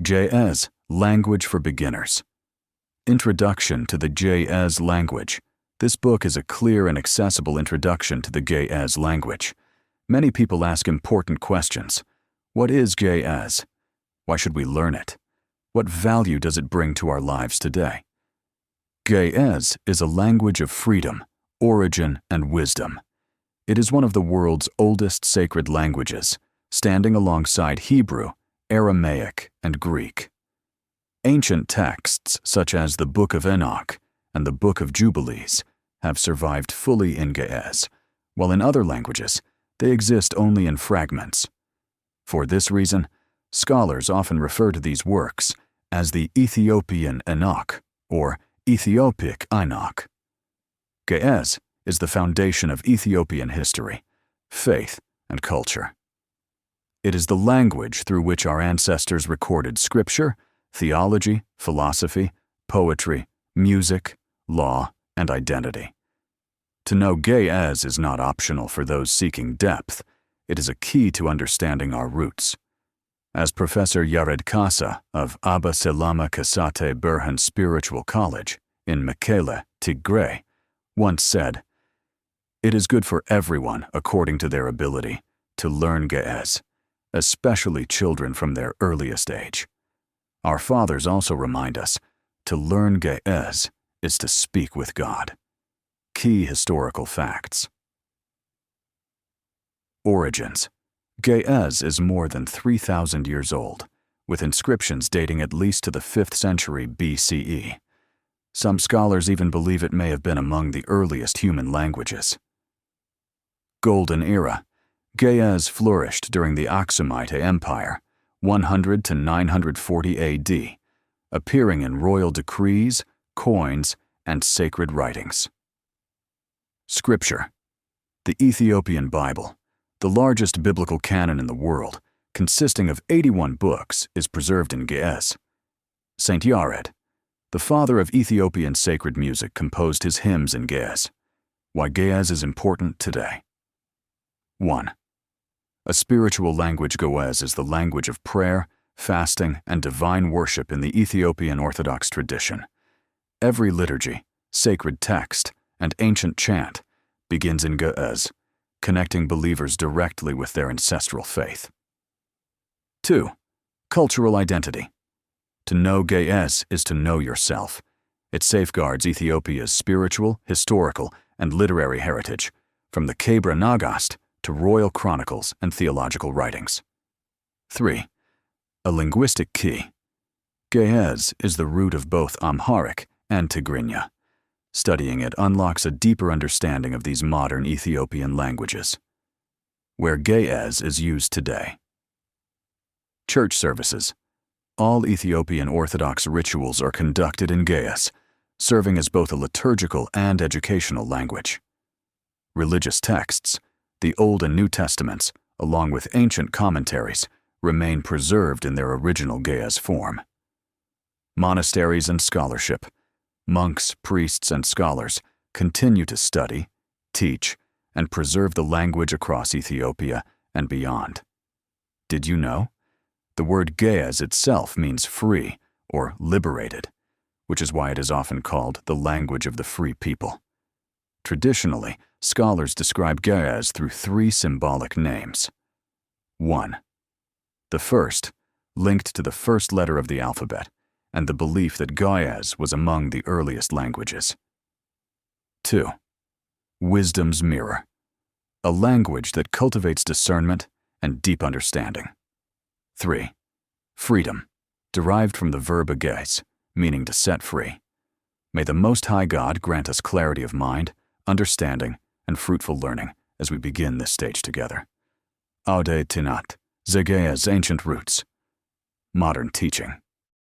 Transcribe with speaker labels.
Speaker 1: ZeGe'ez, Language for Beginners. Introduction to the ZeGe'ez Language. This book is a clear and accessible introduction to the ZeGe'ez language. Many people ask important questions. What is ZeGe'ez? Why should we learn it? What value does it bring to our lives today? ZeGe'ez is a language of freedom, origin, and wisdom. It is one of the world's oldest sacred languages, standing alongside Hebrew, Aramaic, and Greek. Ancient texts such as the Book of Enoch and the Book of Jubilees have survived fully in ZeGe'ez, while in other languages, they exist only in fragments. For this reason, scholars often refer to these works as the Ethiopian Enoch or Ethiopic Enoch. ZeGe'ez is the foundation of Ethiopian history, faith, and culture. It is the language through which our ancestors recorded scripture, theology, philosophy, poetry, music, law, and identity. To know ZeGe'ez is not optional for those seeking depth. It is a key to understanding our roots. As Professor Yared Kasa of Abba Selama Kasate Burhan Spiritual College in Mekelle, Tigray, once said, "It is good for everyone, according to their ability, to learn ZeGe'ez, especially children from their earliest age." Our fathers also remind us, to learn ZeGe'ez is to speak with God. Key historical facts. Origins. ZeGe'ez is more than 3,000 years old, with inscriptions dating at least to the 5th century BCE. Some scholars even believe it may have been among the earliest human languages. Golden Era. ZeGe'ez flourished during the Aksumite Empire, 100 to 940 AD, appearing in royal decrees, coins, and sacred writings. Scripture. The Ethiopian Bible, the largest biblical canon in the world, consisting of 81 books, is preserved in ZeGe'ez. Saint Yared, the father of Ethiopian sacred music, composed his hymns in ZeGe'ez. Why ZeGe'ez is important today. 1. A spiritual language. ZeGe'ez is the language of prayer, fasting, and divine worship in the Ethiopian Orthodox tradition. Every liturgy, sacred text, and ancient chant begins in ZeGe'ez, connecting believers directly with their ancestral faith. 2. Cultural identity. To know ZeGe'ez is to know yourself. It safeguards Ethiopia's spiritual, historical, and literary heritage, from the Kebra Nagast to royal chronicles and theological writings. 3. A linguistic key. ZeGe'ez is the root of both Amharic and Tigrigna. Studying it unlocks a deeper understanding of these modern Ethiopian languages. Where ZeGe'ez is used today. Church services. All Ethiopian Orthodox rituals are conducted in ZeGe'ez, serving as both a liturgical and educational language. Religious texts, the Old and New Testaments, along with ancient commentaries, remain preserved in their original ZeGe'ez form. Monasteries and scholarship. Monks, priests, and scholars continue to study, teach, and preserve the language across Ethiopia and beyond. Did you know? The word ZeGe'ez itself means free or liberated, which is why it is often called the language of the free people. Traditionally, scholars describe ZeGe'ez through 3 symbolic names. 1. The first, linked to the first letter of the alphabet, and the belief that ZeGe'ez was among the earliest languages. 2. Wisdom's mirror, a language that cultivates discernment and deep understanding. 3. Freedom, derived from the verb agez, meaning to set free. May the Most High God grant us clarity of mind, understanding, and fruitful learning as we begin this stage together. Awde Tinat ZeGe'ez, Ancient Roots. Modern Teaching.